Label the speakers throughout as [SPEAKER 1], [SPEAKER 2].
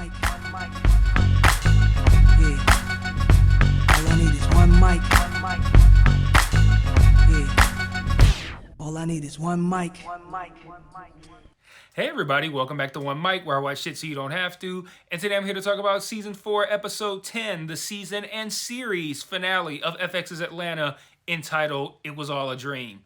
[SPEAKER 1] Yeah. All I need is one mic. Yeah. All I need is one mic.
[SPEAKER 2] Hey everybody, welcome back to One Mic, where I watch shit so you don't have to. And today I'm here to talk about Season 4, Episode 10, the season and series finale of FX's Atlanta, entitled It Was All a Dream.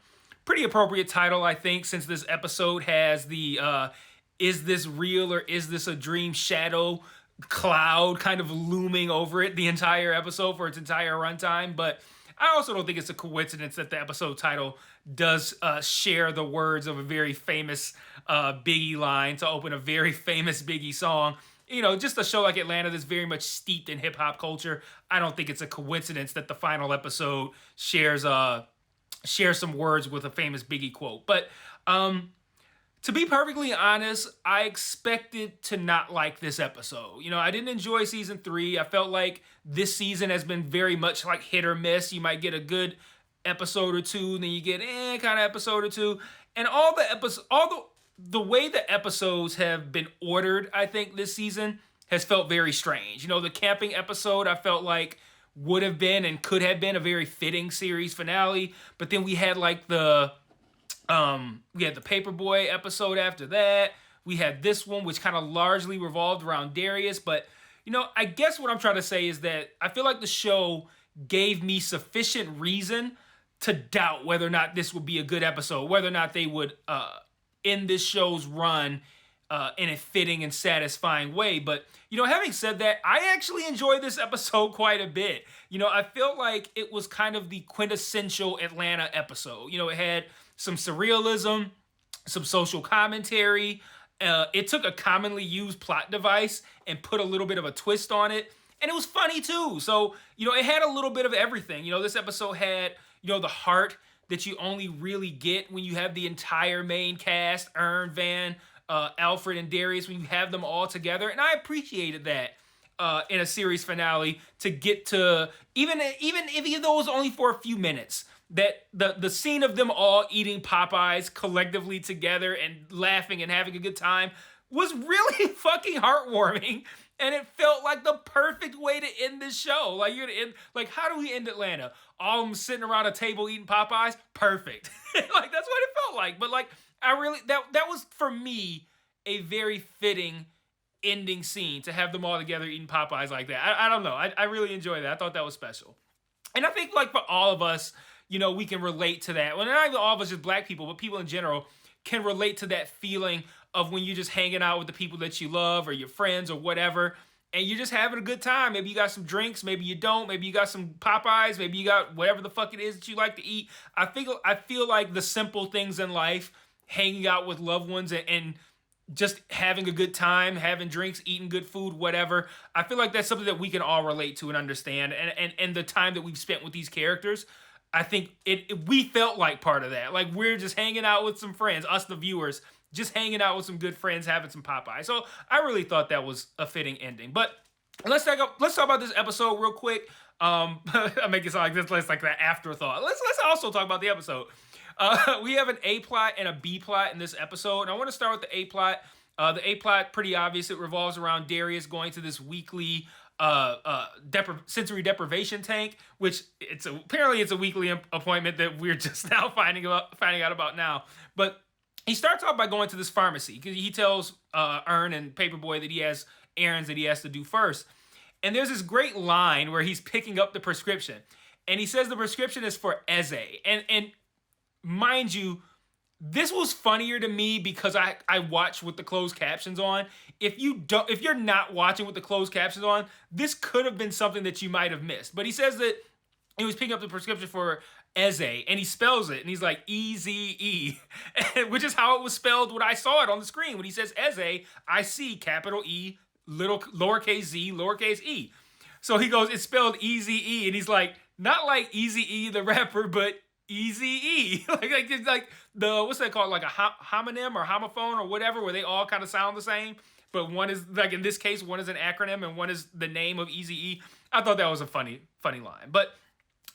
[SPEAKER 2] Pretty appropriate title, I think, since this episode has the is this real or is this a dream shadow cloud kind of looming over it the entire episode for its entire runtime. But I also don't think it's a coincidence that the episode title does share the words of a very famous Biggie line to open a very famous Biggie song. You know, just a show like Atlanta that's very much steeped in hip hop culture. I don't think it's a coincidence that the final episode shares some words with a famous Biggie quote. But to be perfectly honest, I expected to not like this episode. You know, I didn't enjoy season 3. I felt like this season has been very much like hit or miss. You might get a good episode or two, then you get kind of episode or two. And the way the episodes have been ordered, I think this season has felt very strange. You know, the camping episode I felt like would have been and could have been a very fitting series finale, but then we had like the Paperboy episode after that. We had this one, which kind of largely revolved around Darius. But, you know, I guess what I'm trying to say is that I feel like the show gave me sufficient reason to doubt whether or not this would be a good episode, whether or not they would end this show's run in a fitting and satisfying way. But, you know, having said that, I actually enjoyed this episode quite a bit. You know, I felt like it was kind of the quintessential Atlanta episode. You know, it had some surrealism, some social commentary. It took a commonly used plot device and put a little bit of a twist on it. And it was funny too. So, you know, it had a little bit of everything. You know, this episode had, you know, the heart that you only really get when you have the entire main cast, Ern, Van, Alfred, and Darius, when you have them all together. And I appreciated that in a series finale, to get to, even though it was only for a few minutes, that the scene of them all eating Popeyes collectively together and laughing and having a good time was really fucking heartwarming. And it felt like the perfect way to end this show. Like, you're gonna end, like, how do we end Atlanta? All of them sitting around a table eating Popeyes? Perfect. Like, that's what it felt like. But like, that was for me a very fitting ending scene, to have them all together eating Popeyes like that. I don't know. I really enjoyed that. I thought that was special. And I think, like, for all of us, you know, we can relate to that. Well, not even all of us, just black people, but people in general can relate to that feeling of when you're just hanging out with the people that you love or your friends or whatever, and you're just having a good time. Maybe you got some drinks, maybe you don't, maybe you got some Popeyes, maybe you got whatever the fuck it is that you like to eat. I feel like the simple things in life, hanging out with loved ones and just having a good time, having drinks, eating good food, whatever. I feel like that's something that we can all relate to and understand. And the time that we've spent with these characters, I think we felt like part of that. Like, we're just hanging out with some friends, us the viewers, just hanging out with some good friends, having some Popeye. So I really thought that was a fitting ending. But let's talk about this episode real quick. I make it sound like this, like that afterthought. Let's also talk about the episode. We have an A plot and a B plot in this episode. And I want to start with the A plot. The A plot, pretty obvious. It revolves around Darius going to this weekly sensory deprivation tank, which apparently it's a weekly appointment that we're just now finding out about now. But he starts off by going to this pharmacy because he tells Ern and Paperboy that he has errands that he has to do first. And there's this great line where he's picking up the prescription, and he says the prescription is for Eze. And mind you, this was funnier to me because I watched with the closed captions on. If you're not watching with the closed captions on, this could have been something that you might have missed. But he says that he was picking up the prescription for Eze, and he spells it, and he's like Eze, which is how it was spelled when I saw it on the screen. When he says Eze, I see capital E, little lowercase z, lowercase e. So he goes, it's spelled Eze, and he's like, not like Eazy-E the rapper, but Eazy-E. like the, what's that called? Like a homonym or homophone or whatever, where they all kind of sound the same. But one is, like in this case, one is an acronym and one is the name of Eazy-E. I thought that was a funny line. But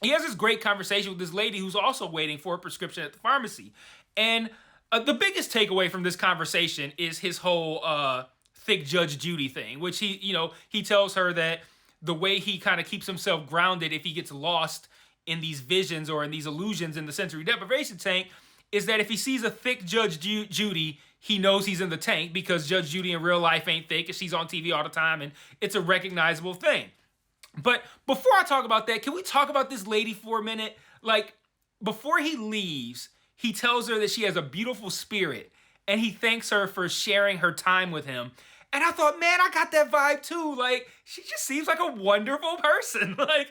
[SPEAKER 2] he has this great conversation with this lady who's also waiting for a prescription at the pharmacy. And the biggest takeaway from this conversation is his whole thick Judge Judy thing, which he tells her that the way he kind of keeps himself grounded if he gets lost in these visions or in these illusions in the sensory deprivation tank is that if he sees a thick Judge Judy, he knows he's in the tank because Judge Judy in real life ain't thick and she's on TV all the time and it's a recognizable thing. But before I talk about that, can we talk about this lady for a minute? Like, before he leaves, he tells her that she has a beautiful spirit and he thanks her for sharing her time with him. And I thought, man, I got that vibe too. Like, she just seems like a wonderful person. Like,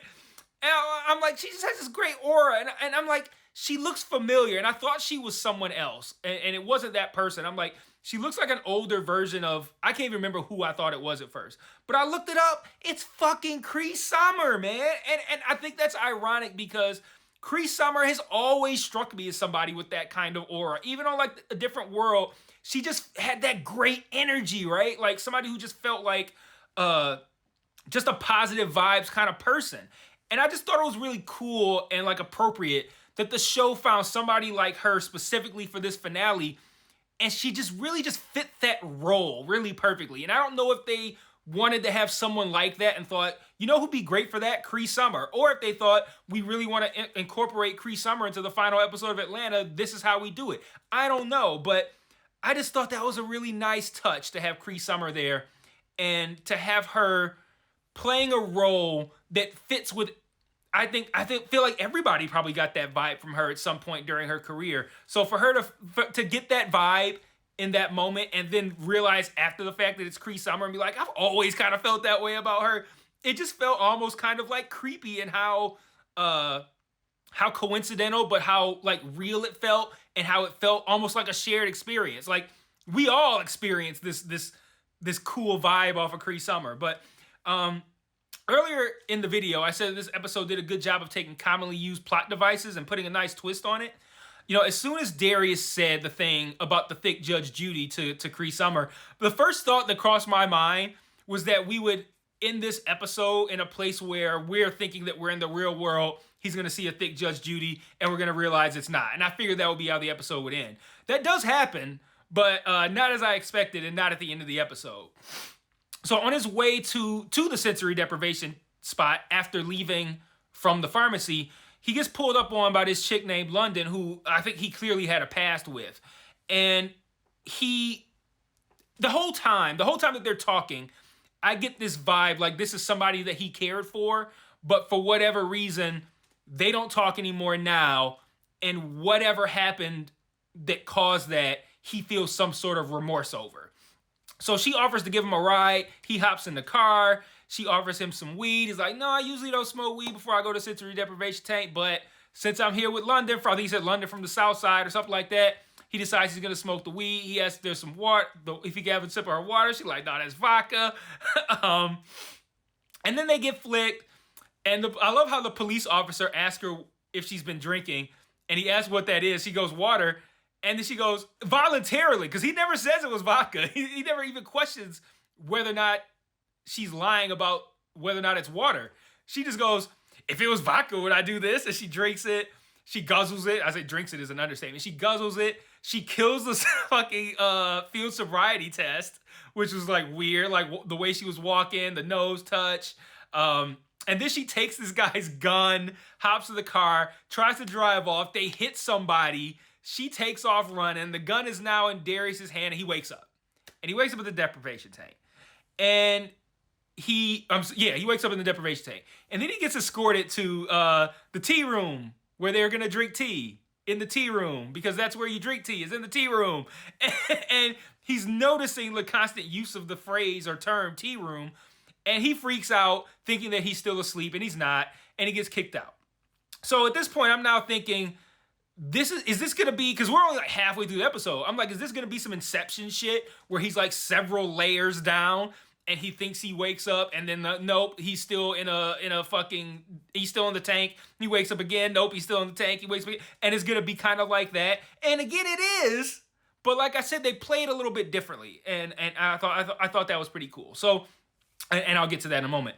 [SPEAKER 2] and I'm like, she just has this great aura. And I'm like, she looks familiar. And I thought she was someone else. And it wasn't that person. I'm like, she looks like an older version of, I can't even remember who I thought it was at first. But I looked it up. It's fucking Cree Summer, man. And I think that's ironic because Cree Summer has always struck me as somebody with that kind of aura. Even on like a different world, she just had that great energy, right? Like somebody who just felt like just a positive vibes kind of person. And I just thought it was really cool and like appropriate that the show found somebody like her specifically for this finale. And she just really just fit that role really perfectly. And I don't know if they wanted to have someone like that and thought, you know who'd be great for that? Cree Summer. Or if they thought, we really want to incorporate Cree Summer into the final episode of Atlanta, this is how we do it. I don't know, but I just thought that was a really nice touch to have Cree Summer there and to have her playing a role that fits with, I feel like everybody probably got that vibe from her at some point during her career. So for her to get that vibe in that moment and then realize after the fact that it's Cree Summer and be like, I've always kind of felt that way about her. It just felt almost kind of like creepy and how coincidental, but how like real it felt and how it felt almost like a shared experience. Like we all experienced this cool vibe off of Cree Summer. But earlier in the video, I said this episode did a good job of taking commonly used plot devices and putting a nice twist on it. You know, as soon as Darius said the thing about the thick Judge Judy to Cree Summer, the first thought that crossed my mind was that we would end this episode in a place where we're thinking that we're in the real world. He's going to see a thick Judge Judy and we're going to realize it's not. And I figured that would be how the episode would end. That does happen, but not as I expected and not at the end of the episode. So on his way to the sensory deprivation spot after leaving from the pharmacy, he gets pulled up on by this chick named London, who I think he clearly had a past with. And the whole time that they're talking, I get this vibe like this is somebody that he cared for, but for whatever reason, they don't talk anymore now. And whatever happened that caused that, he feels some sort of remorse over. So she offers to give him a ride. He hops in the car. She offers him some weed. He's like, no, I usually don't smoke weed before I go to sensory deprivation tank. But since I'm here with London, I think he said London from the south side or something like that, he decides he's going to smoke the weed. He asks if there's some water, if he can have a sip of her water. She's like, no, that's vodka. And then they get flicked. And I love how the police officer asks her if she's been drinking. And he asks what that is. She goes, water. And then she goes, voluntarily, because he never says it was vodka. He never even questions whether or not she's lying about whether or not it's water. She just goes, if it was vodka, would I do this? And she drinks it. She guzzles it. I say drinks it is an understatement. She guzzles it. She kills the fucking field sobriety test, which was like weird. Like the way she was walking, the nose touch. And then she takes this guy's gun, hops in the car, tries to drive off. They hit somebody. She takes off running. The gun is now in Darius's hand, and he wakes up. And he wakes up at the deprivation tank. And he wakes up in the deprivation tank. And then he gets escorted to the tea room where they're going to drink tea in the tea room, because that's where you drink tea, is in the tea room. And he's noticing the constant use of the phrase or term tea room. And he freaks out thinking that he's still asleep, and he's not. And he gets kicked out. So at this point, I'm now thinking, is this gonna be, because we're only like halfway through the episode, I'm like, is this gonna be some Inception shit where he's like several layers down and he thinks he wakes up and then nope, he's still he's still in the tank. He wakes up again, nope, he's still in the tank. He wakes up again, and it's gonna be kind of like that. And again, it is, but like I said, they play it a little bit differently, and I thought that was pretty cool. So, and I'll get to that in a moment.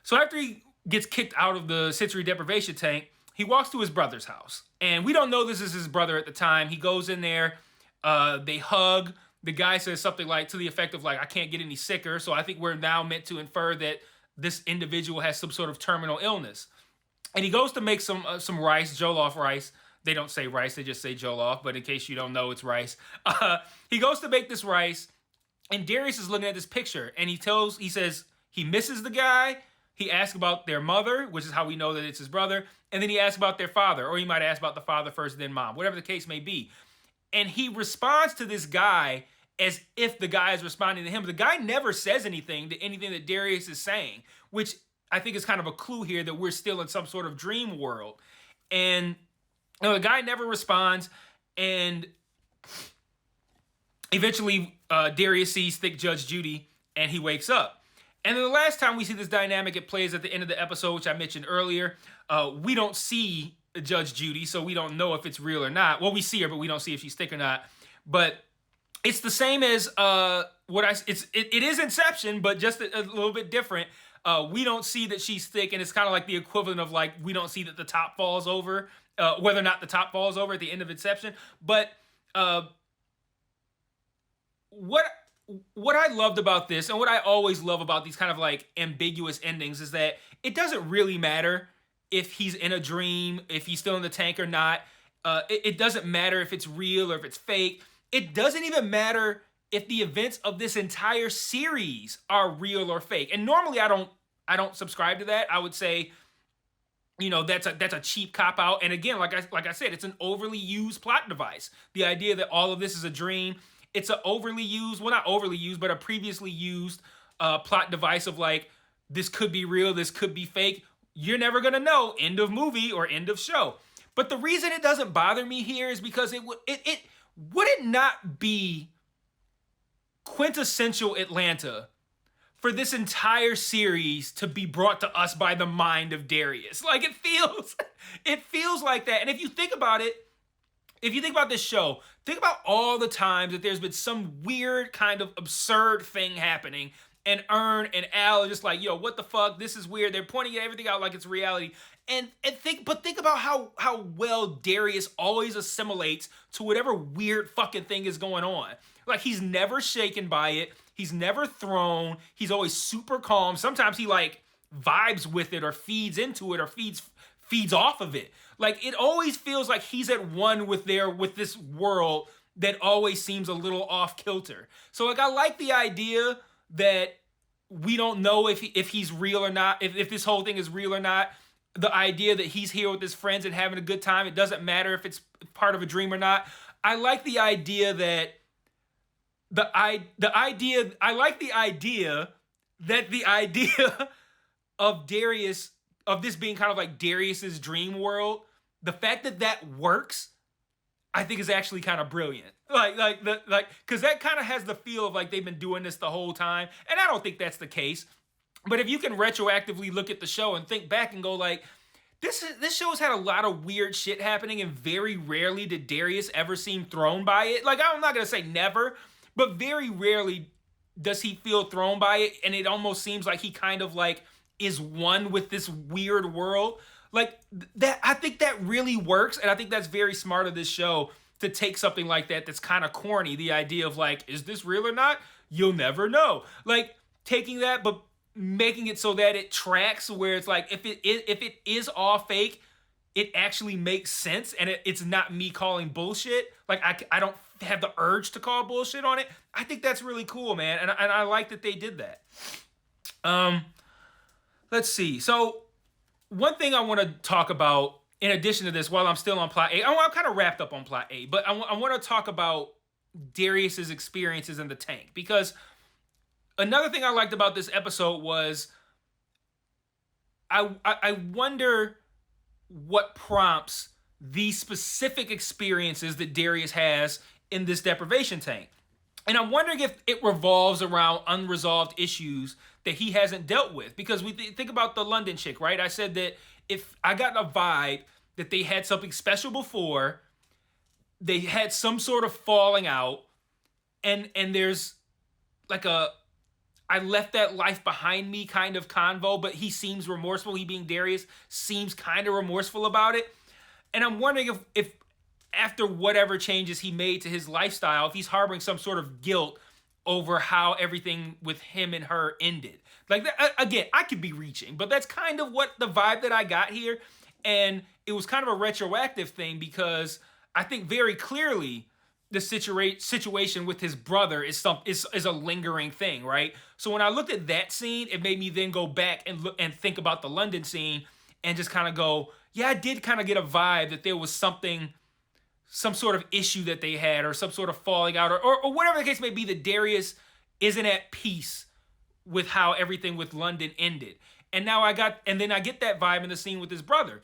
[SPEAKER 2] So after he gets kicked out of the sensory deprivation tank, he walks to his brother's house. And we don't know this is his brother at the time. He goes in there. They hug. the guy says something like to the effect of like, I can't get any sicker. So I think we're now meant to infer that this individual has some sort of terminal illness. And he goes to make some rice, jollof rice. They don't say rice, they just say jollof. But in case you don't know, it's rice. He goes to make this rice, and Darius is looking at this picture, and he says he misses the guy. He asks about their mother, which is how we know that it's his brother. And then he asks about their father, or he might ask about the father first, then mom, whatever the case may be. And he responds to this guy as if the guy is responding to him. The guy never says anything to anything that Darius is saying, which I think is kind of a clue here that we're still in some sort of dream world. And the guy never responds, and eventually Darius sees Thick Judge Judy, and he wakes up. And then the last time we see this dynamic, it plays at the end of the episode, which I mentioned earlier. We don't see Judge Judy, so we don't know if it's real or not. Well, we see her, but we don't see if she's thick or not. But it's the same as it is Inception, but just a little bit different. We don't see that she's thick, and it's kind of like the equivalent of like we don't see that the top falls over, whether or not the top falls over at the end of Inception. But what I loved about this, and what I always love about these kind of like ambiguous endings, is that it doesn't really matter if he's in a dream, if he's still in the tank or not. It doesn't matter if it's real or if it's fake. It doesn't even matter if the events of this entire series are real or fake. And normally I don't subscribe to that. I would say, that's a cheap cop out. And again, like I said, it's an overly used plot device. The idea that all of this is a dream. It's a overly used, well, not overly used, but a previously used plot device of like, this could be real, this could be fake. You're never gonna know. End of movie or end of show. But the reason it doesn't bother me here is because would it not be quintessential Atlanta for this entire series to be brought to us by the mind of Darius? Like it feels like that. And if you think about it, if you think about this show, think about all the times that there's been some weird kind of absurd thing happening, and Ern and Al are just like, yo, what the fuck? This is weird. They're pointing everything out like it's reality. And think about how well Darius always assimilates to whatever weird fucking thing is going on. Like he's never shaken by it. He's never thrown. He's always super calm. Sometimes he like vibes with it or feeds into it or feeds off of it. Like it always feels like he's at one with this world that always seems a little off kilter. So like I like the idea that we don't know if he's real or not, if this whole thing is real or not. The idea that he's here with his friends and having a good time, it doesn't matter if it's part of a dream or not. I like the idea that the idea of Darius, of this being kind of like Darius's dream world, the fact that works, I think is actually kind of brilliant. Because that kind of has the feel of like they've been doing this the whole time, and I don't think that's the case. But if you can retroactively look at the show and think back and go like, this show's had a lot of weird shit happening, and very rarely did Darius ever seem thrown by it. Like I'm not gonna say never, but very rarely does he feel thrown by it, and it almost seems like he kind of like is one with this weird world. Like that, I think that really works, and I think that's very smart of this show to take something like that that's kind of corny. The idea of like, is this real or not? You'll never know. Like taking that, but making it so that it tracks, where it's like if it is all fake, it actually makes sense, and it's not me calling bullshit. Like I don't have the urge to call bullshit on it. I think that's really cool, man, and I like that they did that. Let's see. So one thing I want to talk about in addition to this, while I'm still on plot A, I'm kind of wrapped up on plot A, but I want to talk about Darius's experiences in the tank, because another thing I liked about this episode was I wonder what prompts these specific experiences that Darius has in this deprivation tank. And I'm wondering if it revolves around unresolved issues that he hasn't dealt with. Because we think about the London chick, right? I said that if I got a vibe that they had something special before, they had some sort of falling out, and there's like a I left that life behind me kind of convo, but he seems remorseful. He being Darius seems kind of remorseful about it. And I'm wondering if after whatever changes he made to his lifestyle, if he's harboring some sort of guilt over how everything with him and her ended. Like, again, I could be reaching, but that's kind of what the vibe that I got here. And it was kind of a retroactive thing because I think very clearly the situation with his brother is a lingering thing, right? So when I looked at that scene, it made me then go back and look and think about the London scene and just kind of go, yeah, I did kind of get a vibe that there was some sort of issue that they had or some sort of falling out or whatever the case may be, that Darius isn't at peace with how everything with London ended. And then I get that vibe in the scene with his brother.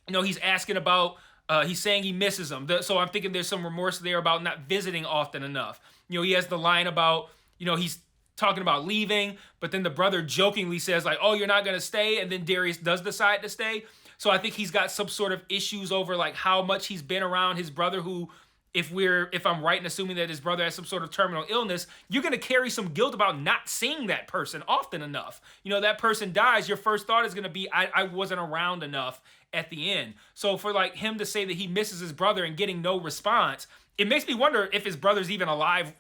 [SPEAKER 2] You know, he's asking about, he's saying he misses him. So I'm thinking there's some remorse there about not visiting often enough. You know, he has the line about, you know, he's talking about leaving, but then the brother jokingly says like, oh, you're not going to stay. And then Darius does decide to stay. So I think he's got some sort of issues over like how much he's been around his brother, who, if I'm right in assuming that his brother has some sort of terminal illness, you're going to carry some guilt about not seeing that person often enough. You know, that person dies, your first thought is going to be, I wasn't around enough at the end. So for like him to say that he misses his brother and getting no response, it makes me wonder if his brother's even alive,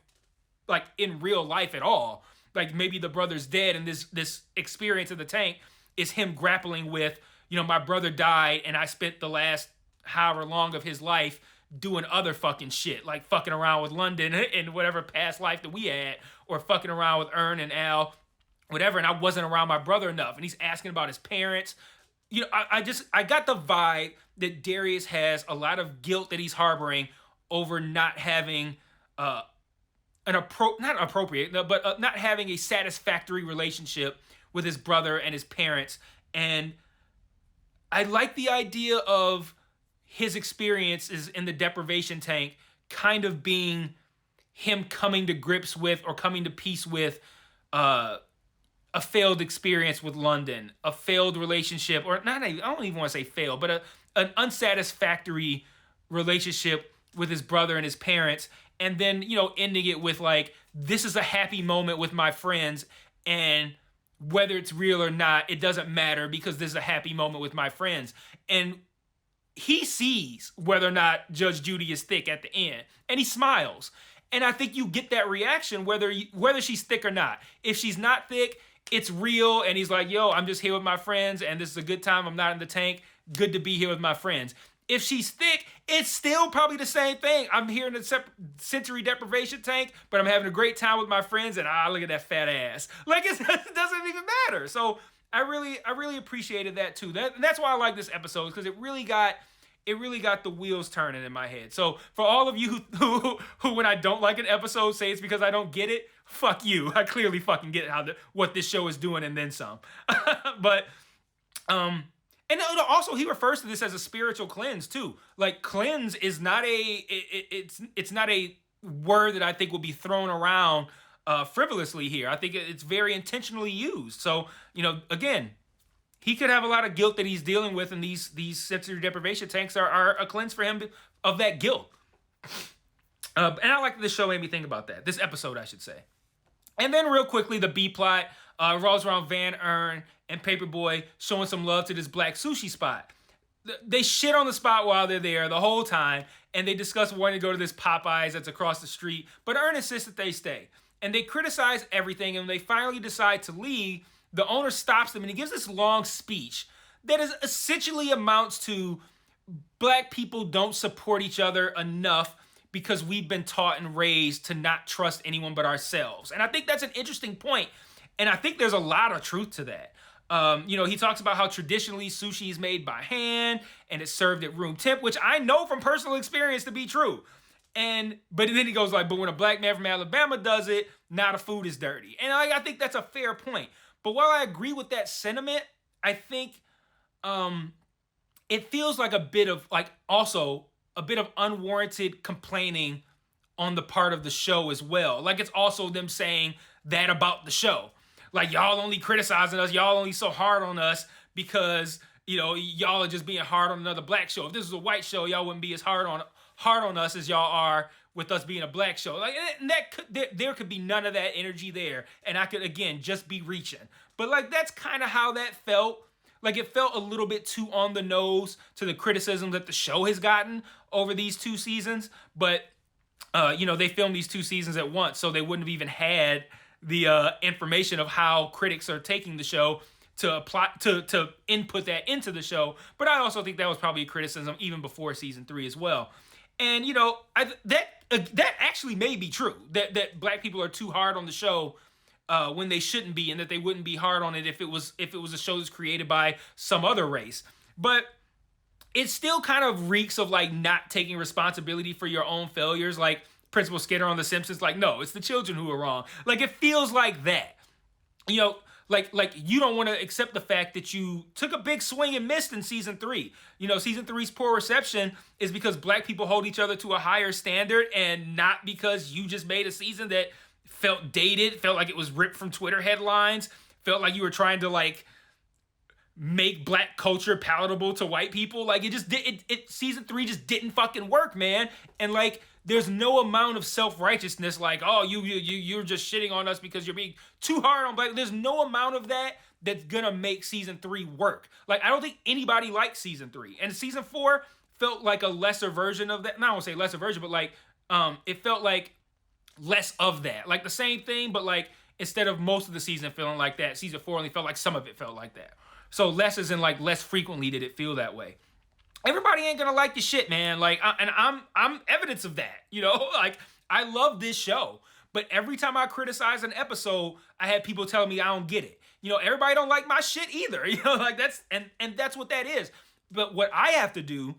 [SPEAKER 2] like in real life at all. Like maybe the brother's dead and this experience of the tank is him grappling with, you know, my brother died and I spent the last however long of his life doing other fucking shit, like fucking around with London and whatever past life that we had, or fucking around with Ern and Al, whatever, and I wasn't around my brother enough. And he's asking about his parents. You know, I got the vibe that Darius has a lot of guilt that he's harboring over not having not having a satisfactory relationship with his brother and his parents. And I like the idea of his experiences in the deprivation tank kind of being him coming to grips with or coming to peace with a failed experience with London, a failed relationship, or not, I don't even want to say failed, but an unsatisfactory relationship with his brother and his parents. And then, you know, ending it with like, this is a happy moment with my friends, and whether it's real or not, it doesn't matter because this is a happy moment with my friends. And he sees whether or not Judge Judy is thick at the end, and he smiles. And I think you get that reaction whether she's thick or not. If she's not thick, it's real, and he's like, yo, I'm just here with my friends, and this is a good time. I'm not in the tank. Good to be here with my friends. If she's thick, it's still probably the same thing. I'm here in the sensory deprivation tank, but I'm having a great time with my friends, and look at that fat ass. Like, it doesn't even matter. So I really appreciated that too. That's why I like this episode, because it really got the wheels turning in my head. So for all of you who when I don't like an episode say it's because I don't get it, fuck you. I clearly fucking get what this show is doing and then some. But and also he refers to this as a spiritual cleanse too. Like, cleanse is not it's not a word that I think will be thrown around frivolously here. I think it's very intentionally used. So, you know, again, he could have a lot of guilt that he's dealing with, and these sensory deprivation tanks are a cleanse for him of that guilt. And I like that this show made me think about that. This episode, I should say. And then real quickly, the B plot revolves around Van Ern and Paperboy showing some love to this black sushi spot. They shit on the spot while they're there the whole time, and they discuss wanting to go to this Popeyes that's across the street, but Ern insists that they stay. And they criticize everything, and when they finally decide to leave, the owner stops them, and he gives this long speech that is essentially amounts to black people don't support each other enough because we've been taught and raised to not trust anyone but ourselves. And I think that's an interesting point, and I think there's a lot of truth to that. You know, he talks about how traditionally sushi is made by hand and it's served at room temp, which I know from personal experience to be true. But then he goes like, but when a black man from Alabama does it, now the food is dirty. And I think that's a fair point. But while I agree with that sentiment, I think it feels like also a bit of unwarranted complaining on the part of the show as well. Like, it's also them saying that about the show. Like, y'all only criticizing us, y'all only so hard on us because, you know, y'all are just being hard on another black show. If this was a white show, y'all wouldn't be as hard on us as y'all are with us being a black show. Like, there could be none of that energy there, and I could, again, just be reaching. But like, that's kind of how that felt. Like, it felt a little bit too on the nose to the criticism that the show has gotten over these 2 seasons. But they filmed these 2 seasons at once, so they wouldn't have even had the information of how critics are taking the show to apply to input that into the show. But I also think that was probably a criticism even before season 3 as well. And that actually may be true, that black people are too hard on the show when they shouldn't be, and that they wouldn't be hard on it if it was a show that's created by some other race. But it still kind of reeks of like not taking responsibility for your own failures, like Principal Skinner on The Simpsons. Like, no, it's the children who are wrong. Like, it feels like that. Like you don't want to accept the fact that you took a big swing and missed in season 3. Season 3's poor reception is because black people hold each other to a higher standard, and not because you just made a season that felt dated, felt like it was ripped from Twitter headlines, felt like you were trying to like make black culture palatable to white people. Like, season 3 just didn't fucking work, man. And like, there's no amount of self-righteousness like, oh, you're just shitting on us because you're being too hard on black. There's no amount of that that's gonna make season 3 work. Like, I don't think anybody liked season 3. And season 4 felt like a lesser version of that. No, I won't say lesser version, but like, it felt like less of that. Like the same thing, but like, instead of most of the season feeling like that, season 4 only felt like some of it felt like that. So less as in like less frequently did it feel that way. Everybody ain't gonna like the shit, man. Like, and I'm evidence of that. Like, I love this show, but every time I criticize an episode, I have people telling me I don't get it. Everybody don't like my shit either. Like, that's and that's what that is. But what I have to do,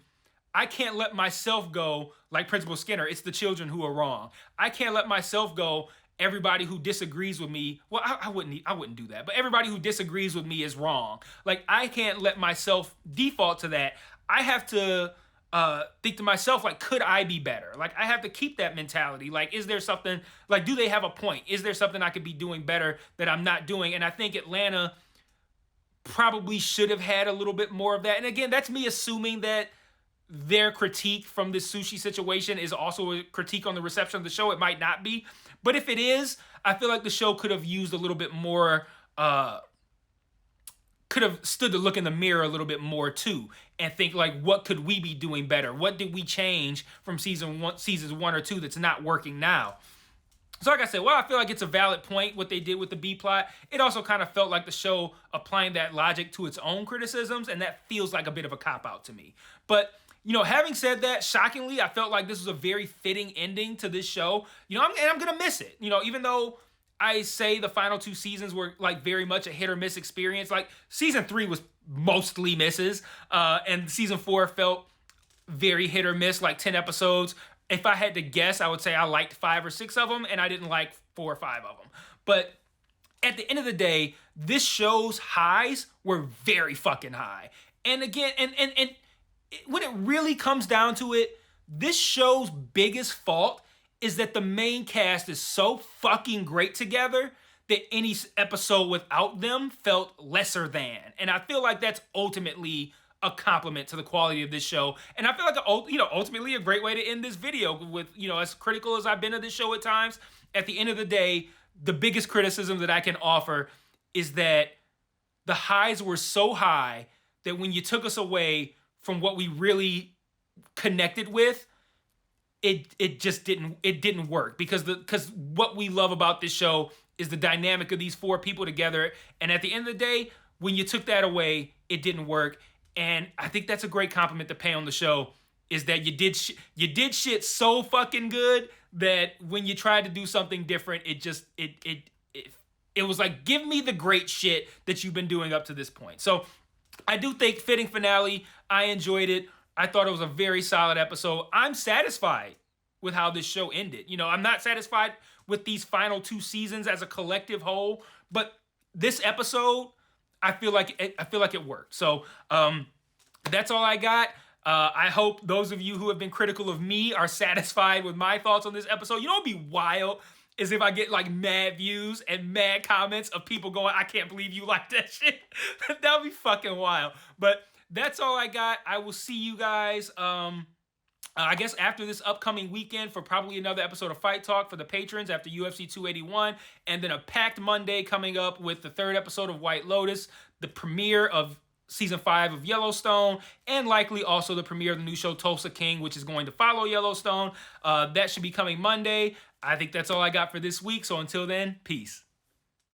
[SPEAKER 2] I can't let myself go like Principal Skinner. It's the children who are wrong. I can't let myself go. Everybody who disagrees with me, well, I wouldn't do that, but everybody who disagrees with me is wrong. Like, I can't let myself default to that. I have to think to myself, like, could I be better? Like, I have to keep that mentality. Like, is there something, like, do they have a point? Is there something I could be doing better that I'm not doing? And I think Atlanta probably should have had a little bit more of that. And again, that's me assuming that their critique from this sushi situation is also a critique on the reception of the show. It might not be. But if it is, I feel like the show could have used a little bit more, could have stood to look in the mirror a little bit more too, and think like, what could we be doing better? What did we change from seasons 1 or 2 that's not working now? So like I said, I feel like it's a valid point what they did with the B plot. It also kind of felt like the show applying that logic to its own criticisms, and that feels like a bit of a cop-out to me. But having said that, shockingly, I felt like this was a very fitting ending to this show. I'm gonna miss it. Even though I say the final 2 seasons were like very much a hit or miss experience. Like, season 3 was mostly misses, and season 4 felt very hit or miss, like 10 episodes. If I had to guess, I would say I liked 5 or 6 of them, and I didn't like 4 or 5 of them. But at the end of the day, this show's highs were very fucking high. And again, and when it really comes down to it, this show's biggest fault is that the main cast is so fucking great together that any episode without them felt lesser than. And I feel like that's ultimately a compliment to the quality of this show. And I feel like, ultimately a great way to end this video with, as critical as I've been of this show at times, at the end of the day, the biggest criticism that I can offer is that the highs were so high that when you took us away from what we really connected with, it just didn't work, because what we love about this show is the dynamic of these 4 people together, and at the end of the day, when you took that away, it didn't work. And I think that's a great compliment to pay on the show, is that you did shit so fucking good that when you tried to do something different, it was like, give me the great shit that you've been doing up to this point. So I do think fitting finale. I enjoyed it. I thought it was a very solid episode. I'm satisfied with how this show ended. I'm not satisfied with these final 2 seasons as a collective whole, but this episode, I feel like it worked. So that's all I got. I hope those of you who have been critical of me are satisfied with my thoughts on this episode. What'd be wild is if I get like mad views and mad comments of people going, I can't believe you like that shit. That would be fucking wild. But that's all I got. I will see you guys, I guess, after this upcoming weekend for probably another episode of Fight Talk for the patrons after UFC 281. And then a packed Monday coming up with the 3rd episode of White Lotus, the premiere of season 5 of Yellowstone, and likely also the premiere of the new show Tulsa King, which is going to follow Yellowstone. That should be coming Monday. I think that's all I got for this week. So until then, peace.